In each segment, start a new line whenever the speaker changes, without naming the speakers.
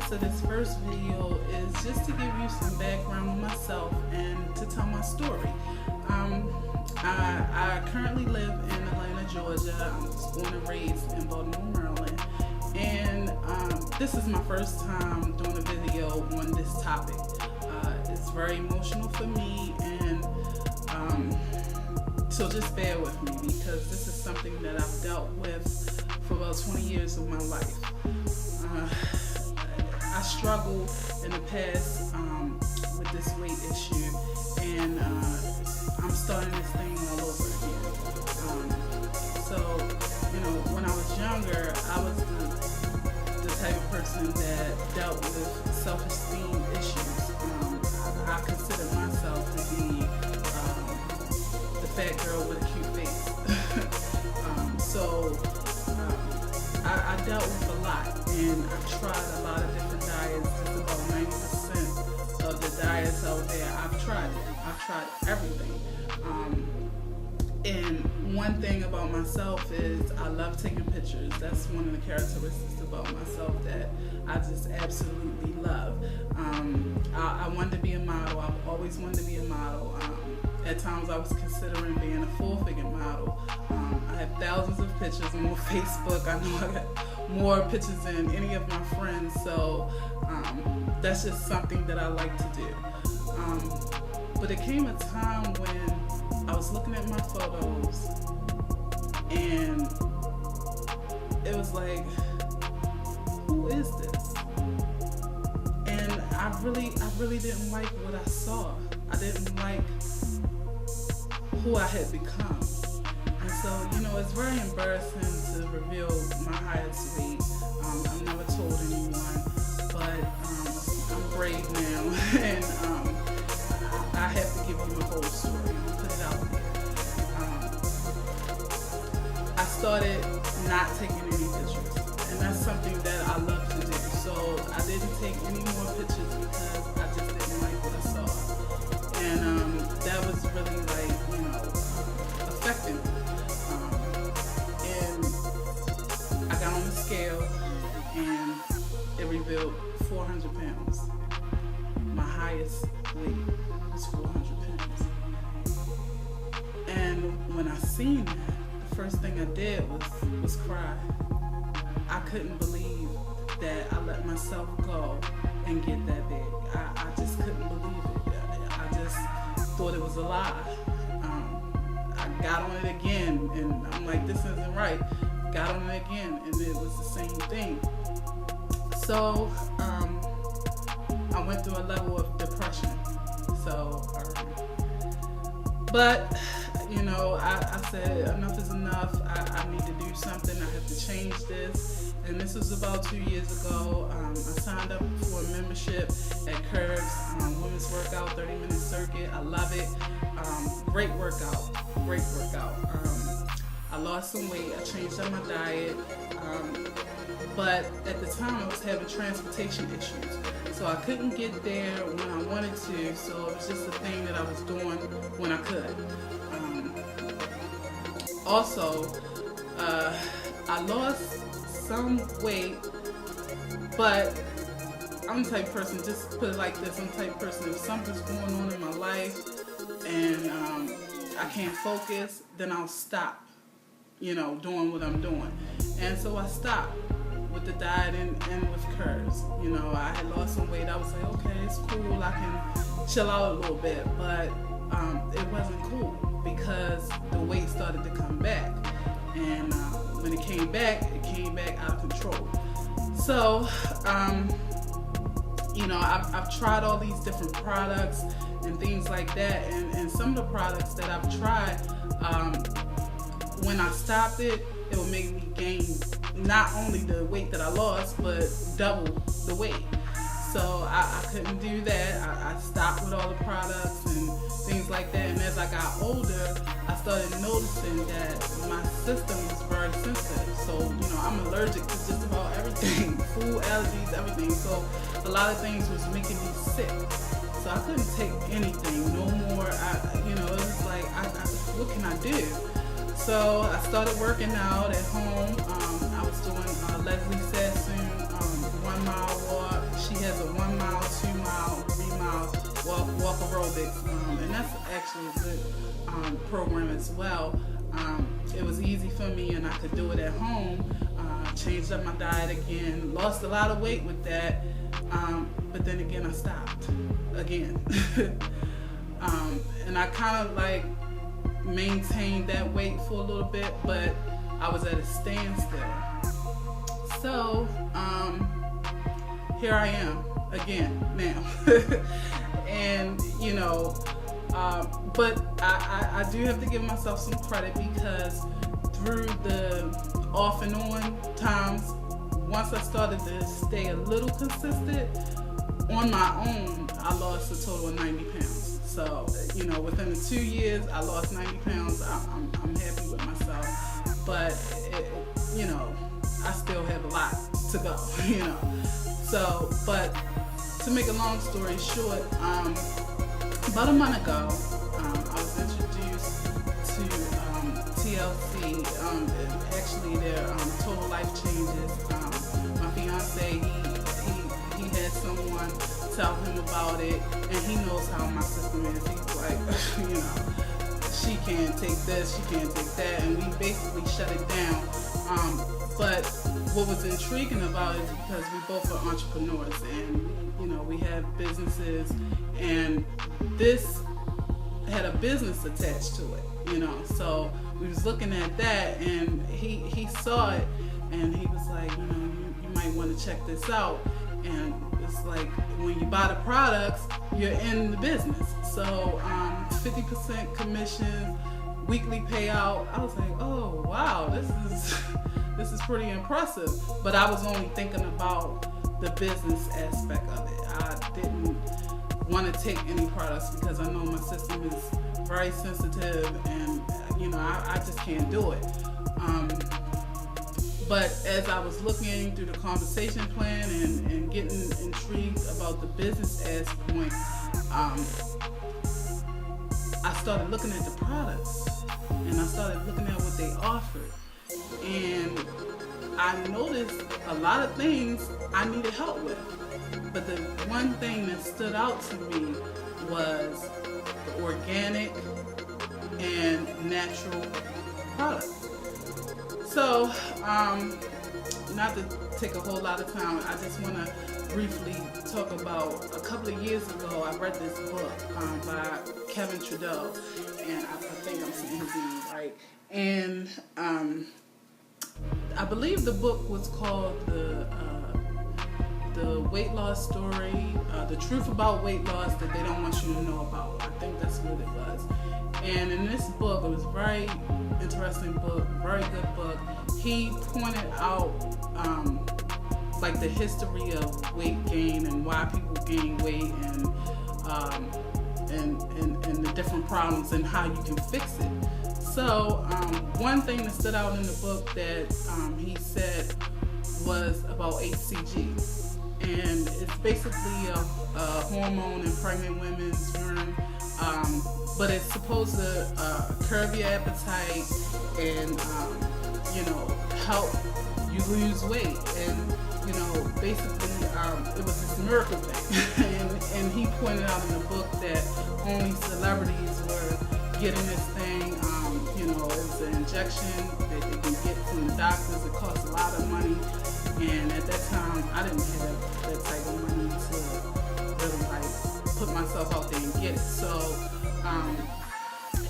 purpose of this first video is just to give you some background on myself and to tell my story. I currently live in Atlanta, Georgia. I was born and raised in Baltimore, Maryland. And this is my first time doing a video on this topic. It's very emotional for me, and so just bear with me, because this is something that I've dealt with for about 20 years of my life. I struggled in the past with this weight issue, and I'm starting this thing all over again. So, when I was younger, I was the type of person that dealt with self-esteem issues. I consider myself to be the fat girl with a cute face. I dealt with a lot, and I tried a lot of different diets. Just about 90% of the diets out there, I've tried it. I've tried everything. And one thing about myself is I love taking pictures. That's one of the characteristics about myself that I just absolutely love. I wanted to be a model. I've always wanted to be a model. At times I was considering being a full-figure model. I have thousands of pictures on Facebook. I know I got more pictures than any of my friends, so that's just something that I like to do. But it came a time when I was looking at my photos, and it was like, who is this? And I really didn't like what I saw. I didn't like who I had become. And so, it's very embarrassing to reveal my highest weight. I've never told anyone, but I'm brave now, and I have to give you the whole story, put it out there. I started not taking any pictures, and that's something that I love to do. So I didn't take any more pictures because I just didn't like what I saw. And that was really affecting me. And I got on the scale, and it revealed 400 pounds. My highest weight was 400 pounds. And when I seen that, the first thing I did was cry. I couldn't believe that I let myself go and get that big. I just couldn't believe it. I just thought it was a lie. I got on it again, and I'm like, this isn't right. Got on it again, and it was the same thing. So I went through a level of depression. But I said enough is enough. I need to do something. I have to change this. And this was about 2 years ago. I signed up for a membership at Curves, women's workout, 30-minute circuit. I love it. Great workout. I lost some weight. I changed up my diet. But at the time, I was having transportation issues. So I couldn't get there when I wanted to. So it was just a thing that I was doing when I could. Also, I lost some weight, but I'm the type of person, just put it like this, I'm the type of person, if something's going on in my life and I can't focus, then I'll stop, doing what I'm doing. And so I stopped with the diet and with Curves. I had lost some weight. I was like, okay, it's cool, I can chill out a little bit, but it wasn't cool because the weight started to come back. And when it came back out of control. So, I've tried all these different products and things like that. And some of the products that I've tried, when I stopped it, it would make me gain not only the weight that I lost, but double the weight. So I couldn't do that. I stopped with all the products and things like that. And as I got older, I started noticing that my system was very sensitive. So, I'm allergic to just about everything, food allergies, everything. So a lot of things was making me sick. So I couldn't take anything no more. It was like, what can I do? So I started working out at home. I was doing Leslie Sassoon 1 mile walk, She has a 1 mile, 2 mile, 3 mile walk aerobics, and that's actually a good program as well. It was easy for me, and I could do it at home. Changed up my diet again, lost a lot of weight with that, but then again I stopped again. And I kind of like maintained that weight for a little bit, but I was at a standstill. So here I am again now. And you know, but I do have to give myself some credit, because through the off and on times, once I started to stay a little consistent on my own, I lost a total of 90 pounds. So, you know, within the 2 years, I lost 90 pounds. I'm happy with myself, but you know, I still have a lot to go, you know. So, but to make a long story short, about a month ago, I was introduced to TLC. Actually, their Total Life Changes. My fiance, he had someone tell him about it, and he knows how my system is. He's like, you know, she can't take this, she can't take that, and we basically shut it down. But what was intriguing about it is because we both are entrepreneurs, and you know, we have businesses, and this had a business attached to it, you know. So we was looking at that, and he saw it, and he was like, you know, you might want to check this out. And it's like, when you buy the products, you're in the business. So 50% commission, weekly payout. I was like, oh wow, this is pretty impressive. But I was only thinking about the business aspect of it. I didn't want to take any products because I know my system is very sensitive, and you know, I just can't do it. But as I was looking through the compensation plan and getting intrigued about the business aspect, I started looking at the products, and I started looking at what they offered, and I noticed a lot of things I needed help with. But the one thing that stood out to me was the organic and natural products. So, not to take a whole lot of time, I just want to briefly talk about a couple of years ago, I read this book by Kevin Trudeau, and I think I'm saying his name right. And I believe the book was called the Weight Loss Story, The Truth About Weight Loss That They Don't Want You to Know About. I think that's what it was. And in this book, it was a very interesting book, very good book. He pointed out like the history of weight gain and why people gain weight, and the different problems and how you can fix it. So one thing that stood out in the book that he said was about HCG. And it's basically a hormone in pregnant women's urine, but it's supposed to curb your appetite and you know, help you lose weight. And you know, basically it was this miracle thing. and he pointed out in the book that only celebrities were getting this thing. You know, it was an injection that they can get from the doctors. It costs a lot of money. And at that time, I didn't have that type of money to really like put myself out there and get it. So,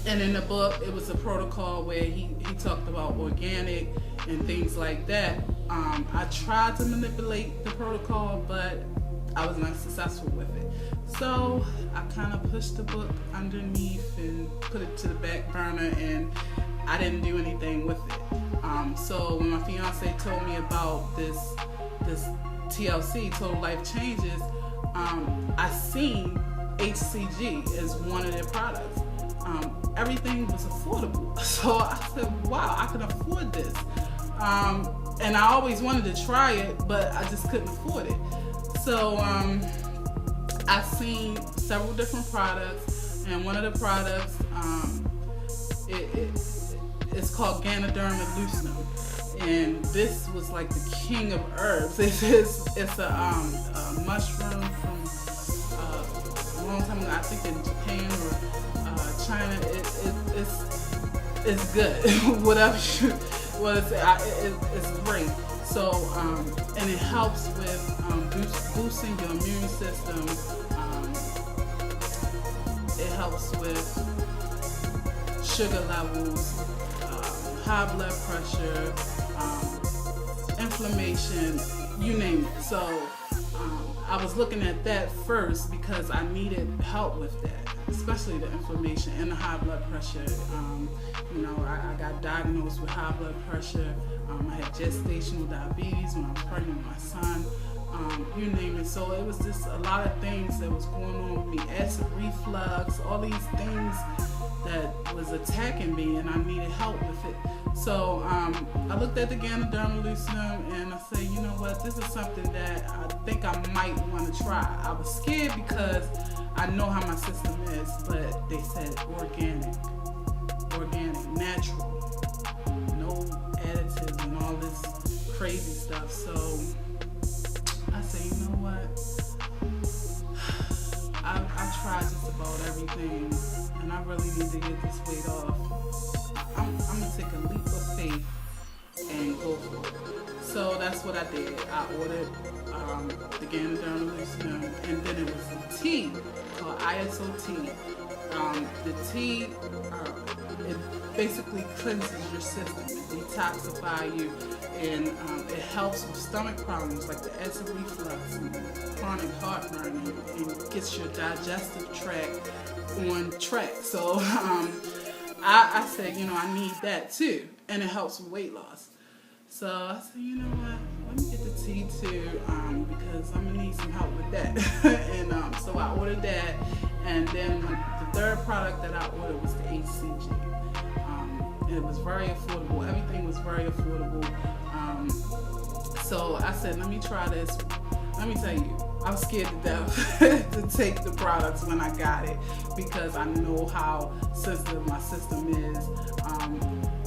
and in the book, it was a protocol where he talked about organic and things like that. I tried to manipulate the protocol, but I was not successful with it. So I kind of pushed the book underneath and put it to the back burner, and I didn't do anything with it. So when my fiance told me about this TLC, Total Life Changes, I seen HCG as one of their products. Everything was affordable. So I said, wow, I can afford this. And I always wanted to try it, but I just couldn't afford it. So I've seen several different products, and one of the products, it's called Ganoderm and Leucinum. and this was like the king of herbs. It's a mushroom from a long time ago. I think in Japan or China. It's good. Whatever you want to say, it's great. So and it helps with boosting your immune system. It helps with sugar levels, high blood pressure, inflammation, you name it. So I was looking at that first because I needed help with that, especially the inflammation and the high blood pressure. I got diagnosed with high blood pressure. I had gestational diabetes when I was pregnant with my son. You name it. So it was just a lot of things that was going on with me. Acid reflux, all these things that was attacking me, and I needed help with it. So I looked at the Ganoderma lucidum and I said, you know what, this is something that I think I might want to try. I was scared because I know how my system is, but they said organic, natural, no additives and all this crazy stuff. So I said, you know what, I tried just about everything, and I really need to get this weight off. I'm gonna take a leap of faith and go for it. So that's what I did. I ordered the Ganoderma lucidum, and then it was a tea called ISOT. The tea, it basically cleanses your system, it detoxifies you, and it helps with stomach problems like the acid reflux and chronic heartburn, and gets your digestive tract on track. So I said, I need that too, and it helps with weight loss. So I said, you know what, let me get the tea too, because I'm gonna need some help with that. And so I ordered that, and then the third product that I ordered was the HCG. It was very affordable. Everything was very affordable. So I said, let me try this. Let me tell you, I was scared to death to take the products when I got it, because I know how sensitive my system is.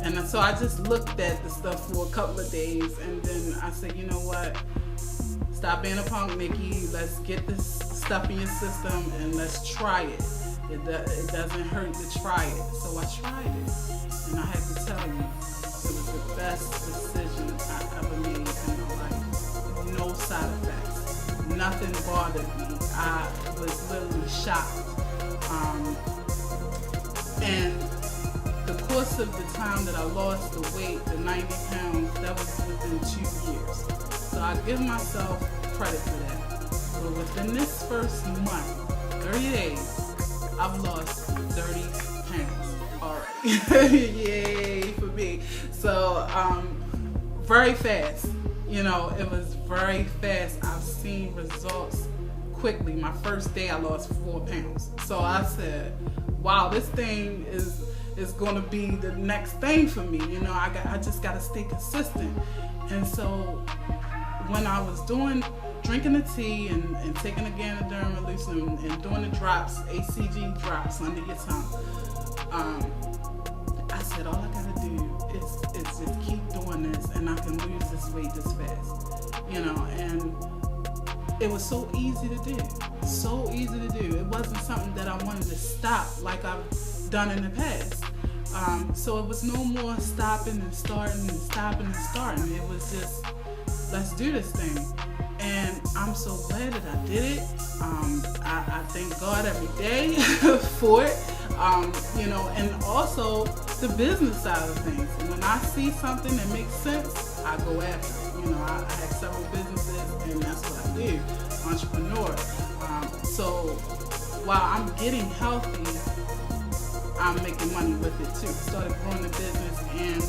And so I just looked at the stuff for a couple of days, and then I said, you know what? Stop being a punk, Nikki. Let's get this stuff in your system and let's try it. It doesn't hurt to try it. So I tried it, and I have to tell you, it was the best decision I ever made in my life. No side effects. Nothing bothered me. I was literally shocked. And the course of the time that I lost the weight, the 90 pounds, that was within 2 years. So I give myself credit for that. So within this first month, 30 days, I've lost 30 pounds already. Yay for me. So very fast. It was very fast. I've seen results quickly. My first day I lost 4 pounds. So I said, wow, this thing is going to be the next thing for me. I just got to stay consistent. And so when I was drinking the tea and taking the Ganoderma lucidum and doing the drops, HCG drops under your tongue, I said, all I got to do is just keep doing this, and I can lose this weight this fast. And it was so easy to do. So easy to do. It wasn't something that I wanted to stop like I've done in the past. So it was no more stopping and starting and stopping and starting. It was just, let's do this thing. And I'm so glad that I did it. I thank God every day for it. And also the business side of things. When I see something that makes sense, I go after it. I have several businesses, and that's what I do, entrepreneur. So while I'm getting healthy, I'm making money with it too. Started growing the business, and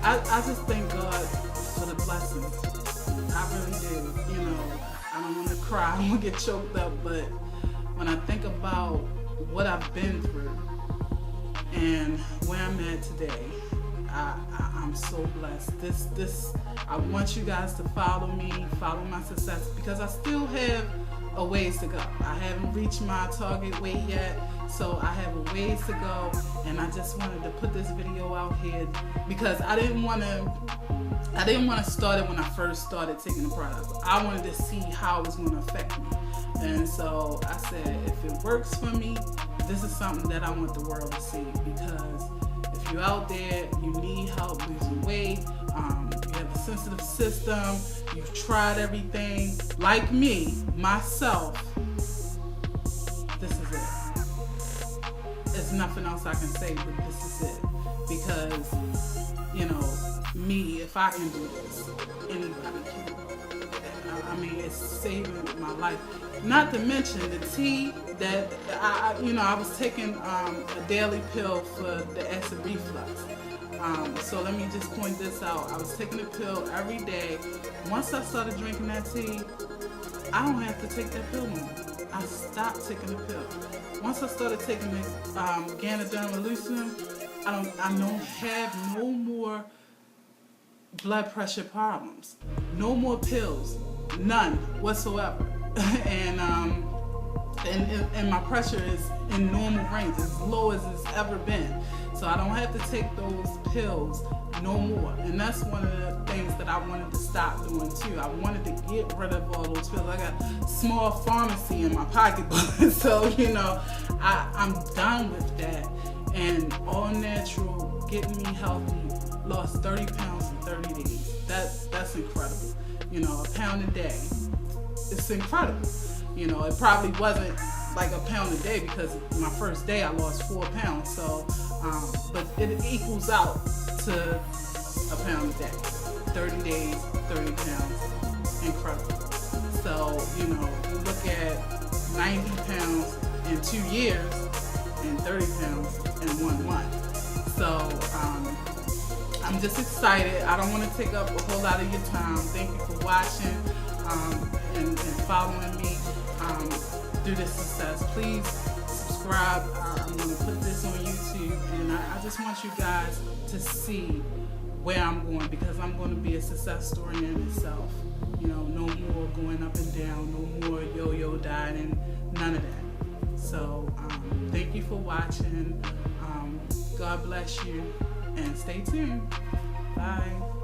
I just thank God for the blessings. I really do. I don't want to cry, I don't want to get choked up, but when I think about what I've been through and where I'm at today, I'm so blessed. This I want you guys to follow me, follow my success, because I still have a ways to go. I haven't reached my target weight yet, so I have a ways to go, and I just wanted to put this video out here because I didn't want to start it when I first started taking the product. I wanted to see how it was going to affect me. And so I said, if it works for me, this is something that I want the world to see, because if you're out there, you need help losing weight, you have a sensitive system, you've tried everything, like me, myself, this is it. There's nothing else I can say, but this is it. Because, you know, me, if I can do this, anybody can. I mean, it's saving my life. Not to mention the tea that I was taking a daily pill for the acid reflux. So let me just point this out. I was taking a pill every day. Once I started drinking that tea, I don't have to take that pill no more. I stopped taking the pill. Once I started taking the Ganoderma Lucidum, I don't have no more blood pressure problems. No more pills. None whatsoever. and my pressure is in normal range, as low as it's ever been. So I don't have to take those pills no more. And that's one of the things that I wanted to stop doing too. I wanted to get rid of all those pills. I got a small pharmacy in my pocketbook. So, you know, I'm done with that. And all natural, getting me healthy, lost 30 pounds in 30 days. That's incredible. You know, a pound a day. It's incredible. You know, it probably wasn't like a pound a day because my first day I lost 4 pounds. So, but it equals out to a pound a day. 30 days, 30 pounds. Incredible. So, you know, you look at 90 pounds in 2 years and 30 pounds in 1 month. So, I'm just excited. I don't want to take up a whole lot of your time. Thank you for watching and following me through this success. Please subscribe. I'm going to put this on YouTube, and I just want you guys to see where I'm going, because I'm going to be a success story in itself. You know, no more going up and down, no more yo-yo dieting, none of that. So thank you for watching. God bless you, and stay tuned. Bye.